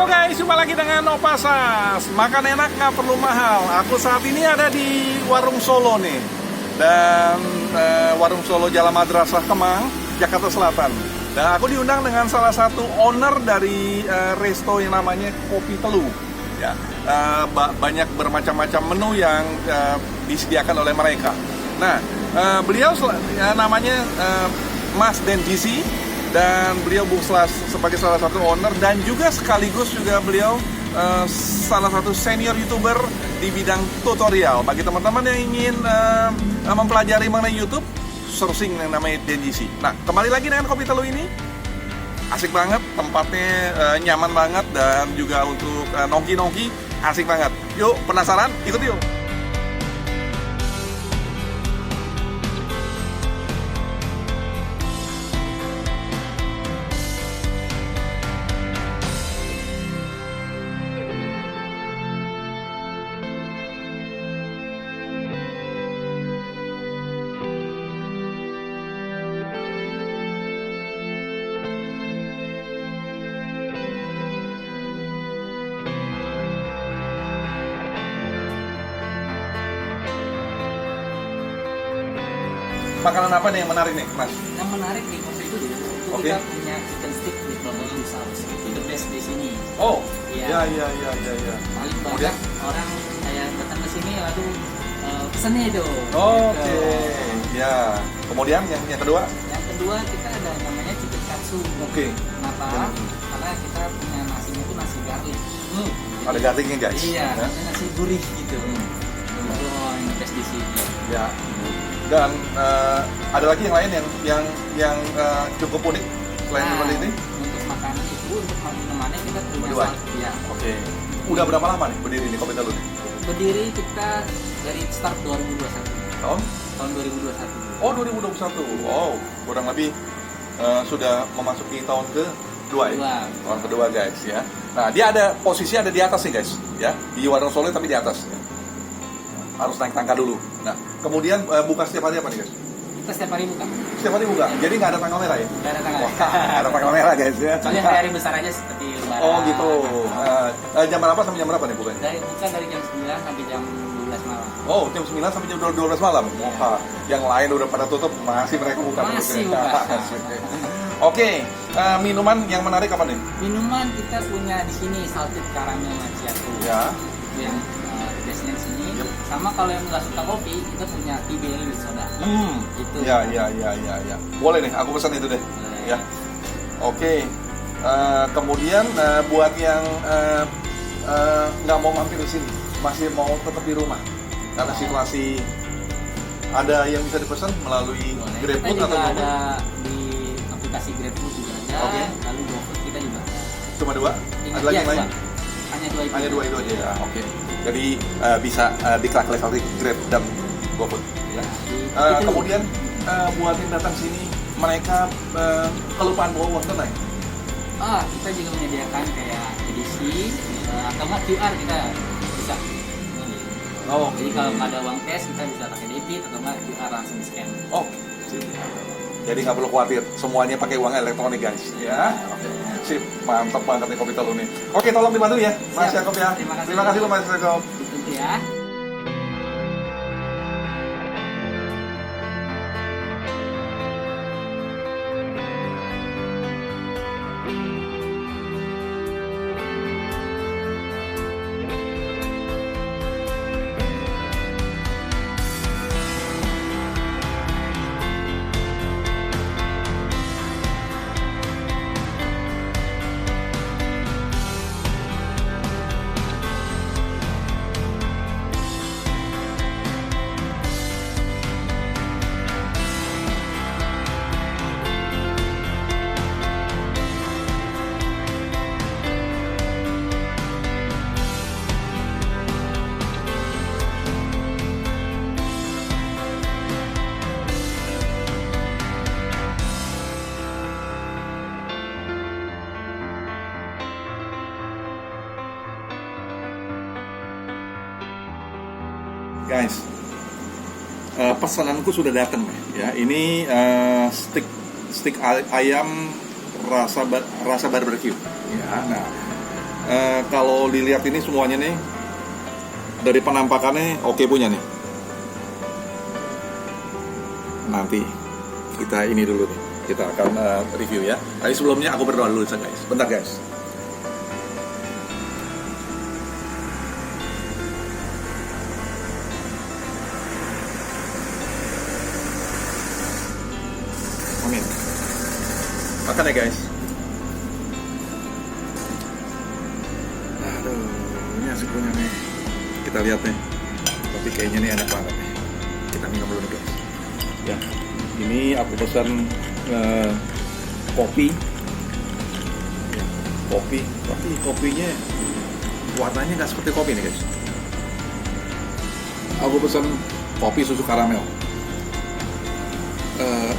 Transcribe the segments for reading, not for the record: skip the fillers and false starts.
Halo guys, jumpa lagi dengan Opasas. Makan enak nggak perlu mahal. Aku saat ini ada di Warung Solo nih. Dan Warung Solo Jalan Madrasah Kemang, Jakarta Selatan. Dan aku diundang dengan salah satu owner dari resto yang namanya Kopi Telu. Ya, banyak bermacam-macam menu yang disediakan oleh mereka. Nah, beliau namanya Mas Dendisi. Dan beliau sebagai salah satu owner dan juga sekaligus juga beliau salah satu senior YouTuber di bidang tutorial. Bagi teman-teman yang ingin mempelajari mengenai YouTube, searching yang namanya Dendisi. Nah, kembali lagi dengan Kopi Telu ini. Asik banget, tempatnya nyaman banget dan juga untuk nongki-nongki asik banget. Yuk, penasaran? Ikut yuk. Makanan apa nih yang menarik nih, Mas? Yang menarik di Kopi itu kita punya chicken stick with barbecue sauce. Itu the best di sini. Oh, ya. Paling banyak orang kayak datang ke sini lalu pesennya itu. Oke. Ya. Kemudian yang kedua? Yang kedua kita ada namanya chicken katsu. Oke. Kenapa? Karena kita punya nasinya itu nasi garlic. Ada garlicnya guys. Iya. Nasi gurih gitu. Oh, ini best di sini. Ya. Dan ada lagi yang lain yang cukup unik selain seperti ini. Untuk makanan itu, untuk minumannya kita punya ya. Oke. Udah berapa lama nih berdiri nih Kopi Telu nih? Berdiri kita dari start 2021. Tahun 2021. Oh, 2021. Oh, kurang lebih sudah memasuki tahun kedua ya. Tahun kedua guys ya. Nah, dia ada posisi ada di atas nih guys ya. Di Warung Solo tapi di atas. Ya. Harus naik tangga dulu. Nah, kemudian buka setiap hari apa nih guys? Kita setiap hari buka. Setiap hari buka. Jadi nggak ada tanggal merah ya? Nggak ada tanggal. Nggak ada tanggal merah guys ya. Soalnya hari besar aja seperti lebaran. Oh gitu. Jam berapa sampai jam berapa nih bukanya? Dari jam 9 sampai jam 12 malam. Oh, jam 9 sampai jam 12 malam. Wah, yang lain udah pada tutup, masih mereka buka. Masih buka. Oke, minuman yang menarik apa nih? Minuman kita punya di sini salted caramel macchiato. Ya. Itu yang biasanya di sini. Sama kalau yang nggak suka kopi, kita punya tea berry with soda. Itu. Ya. Boleh nih, aku pesan itu deh. Ya. Oke. Kemudian buat yang nggak mau mampir di sini, masih mau tetap di rumah, karena situasi ada yang bisa dipesan melalui GrabFood atau GoFood. Ada di aplikasi GrabFood juga ada. Lalu GoFood kita juga ada. Cuma dua? Ada lagi yang lain? Hanya dua itu aja ya. Oke. Jadi bisa diklik level Grab dan GoFood. Ya. Kemudian buat yang datang sini, mereka kelupaan bawa uang tunai. Kita juga menyediakan kayak edisi atau nggak QR kita bisa. Jadi kalau nggak ada uang cash kita bisa pakai debit atau nggak QR langsung di scan. Oh, sip. Jadi nggak perlu khawatir, semuanya pakai uang elektronik guys. Ya. Sip, mantap banget nih Kopi Telu nih. Oke, tolong dibantu ya, Mas Yakob ya. Terima kasih loh Mas Yakob. Tentu ya. Guys, pesananku sudah datang ya. Ini steak ayam rasa barbecue. Ya, nah Kalau dilihat ini semuanya nih, dari penampakannya oke punya nih. Nanti kita ini dulu nih, kita akan review ya. Tapi sebelumnya aku berdoa dulu guys. Bentar guys. Amin. Makan ya guys. Aduh, ini asik punya nih. Kita lihat nih. Tapi kayaknya nih enak banget nih. Kita minum dulu nih guys. Ya, ini aku pesan kopi. Ya, kopi. Tapi kopinya warnanya nggak seperti kopi nih guys. Aku pesan kopi susu karamel.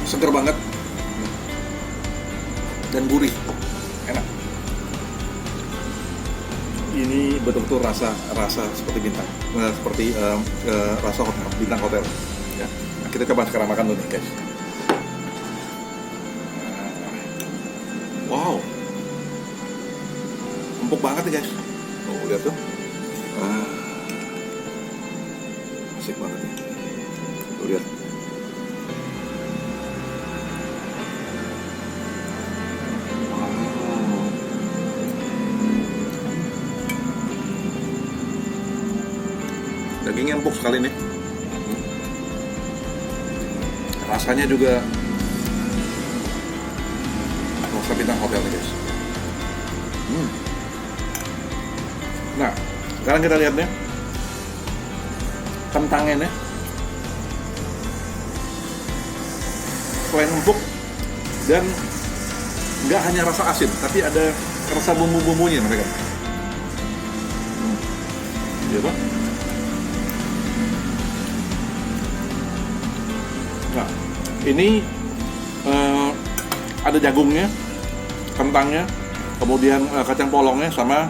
Seger banget dan gurih, enak. Ini betul-betul rasa seperti bintang, seperti rasa hotel, bintang hotel. Ya. Nah, kita coba sekarang makan dulu nih guys. Wow, empuk banget nih guys. Oh, lihat tuh, asik banget nih. Tuh lihat. Dagingnya empuk sekali nih. Rasanya juga rasa bintang hotel nih guys. Nah, sekarang kita lihat nih kentangnya nih. Selain empuk dan nggak hanya rasa asin, tapi ada rasa bumbu-bumbunya mereka. Iya Pak? Nah, ini ada jagungnya, kentangnya, kemudian kacang polongnya sama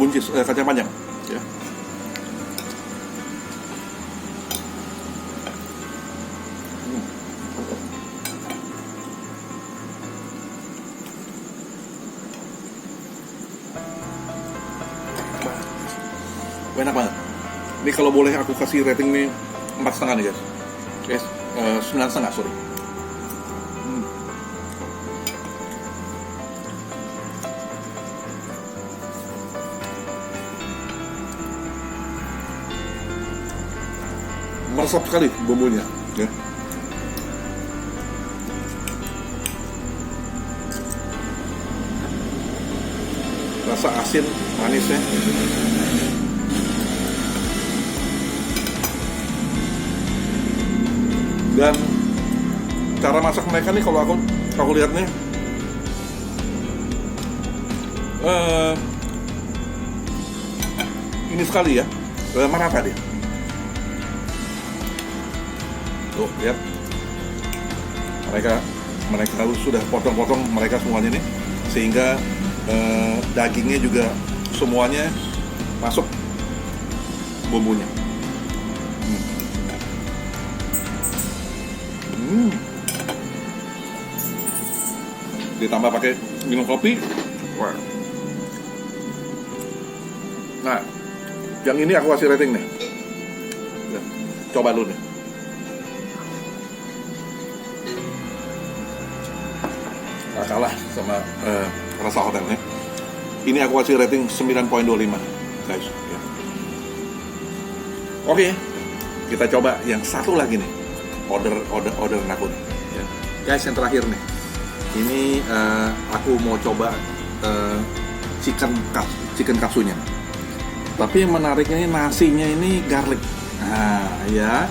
buncis kacang panjang. Ya. Enak banget. Ini kalau boleh aku kasih rating nih 4,5 nih guys. 9,5 sorry. Meresap sekali bumbunya, ya. Rasa asin, manisnya. Dan cara masak mereka nih kalau aku lihat nih ini sekali ya, merata dia. Tuh lihat, mereka sudah potong-potong mereka semuanya nih, sehingga dagingnya juga semuanya masuk bumbunya. Ditambah pakai minum kopi. Wah. Nah, yang ini aku kasih rating nih. Ya, coba dulu nih. Gak kalah sama rasa hotelnya. Ini aku kasih rating 9,25 guys. Ya. Oke, kita coba yang satu lagi nih. Order aku nih. Ya. Guys, yang terakhir nih. Ini aku mau coba chicken katsunya. Tapi yang menariknya ini nasinya ini garlic. Nah, ya.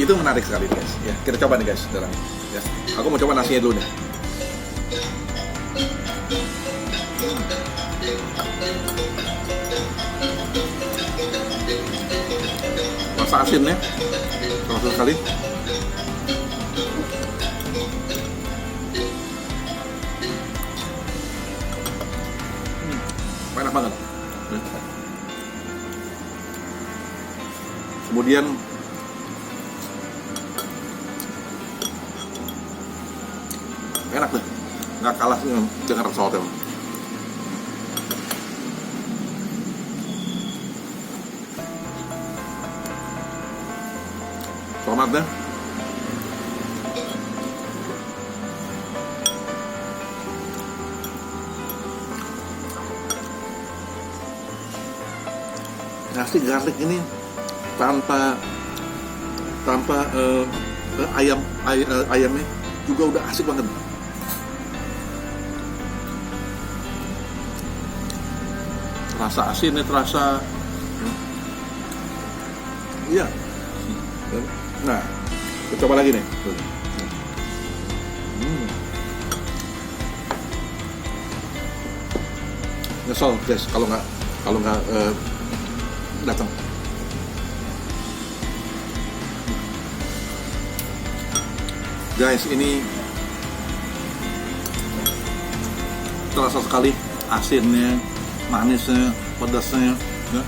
Itu menarik sekali guys. Ya, kita coba nih guys sekarang. Ya. Aku mau coba nasinya dulu nih. Rasa asinnya terasa sekali. Enak banget. Kemudian enak deh, nggak kalah dengan rasa hotel. tomatnya. Nasi garlic ini tanpa ayamnya juga udah asik banget. Rasa asinnya terasa. Iya. Nah, kita coba lagi nih. Nyesel guys kalau nggak datang. Guys, ini terasa sekali asinnya, manisnya, pedasnya, ya.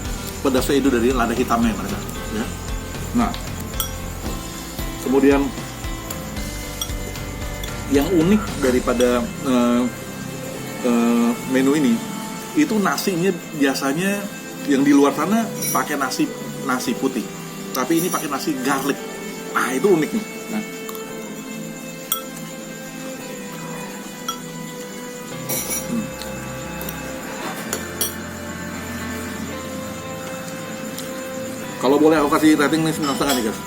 Pedasnya itu dari lada hitamnya mereka, ya. Nah, kemudian yang unik daripada menu ini itu nasinya biasanya yang di luar sana pakai nasi putih, tapi ini pakai nasi garlic. Nah, itu unik nih. Nah. Kalau boleh aku kasih rating nih 9,5 nih guys.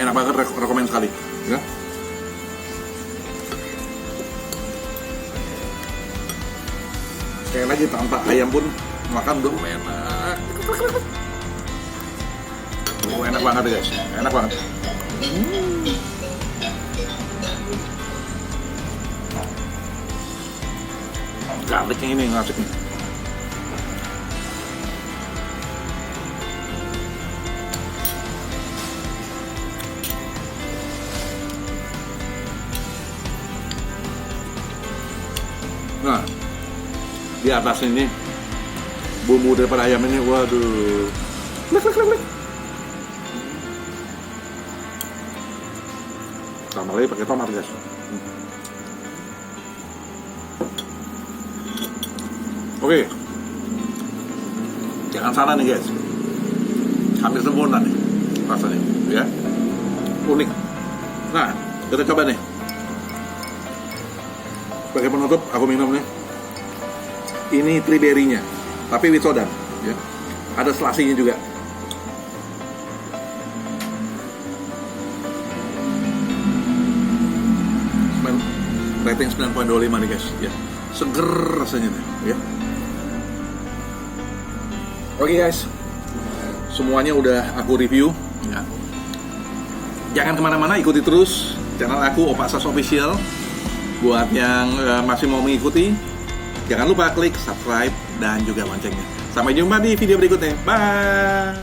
Enak banget, rekomend sekali, ya. Sekali lagi tanpa ayam pun makan udah enak. Enak banget guys, enak banget. Garlicnya ini yang asik nih. Nah, di atas ini bumbu daripada ayam ini, waduh, tambah lagi pakai tomat guys. Oke, jangan salah nih guys, hampir sempurna nih rasanya, ya, unik. Nah, kita coba nih. Sebagai penutup, aku minum nih. Ini triberinya, tapi with soda, ya. Ada selasinya juga. Rating 9,25 nih guys, ya. Seger rasanya nih, ya. Oke guys, semuanya udah aku review, ya. Jangan kemana-mana, ikuti terus channel aku Opa Sas Official. Buat yang masih mau mengikuti, jangan lupa klik subscribe dan juga loncengnya. Sampai jumpa di video berikutnya. Bye!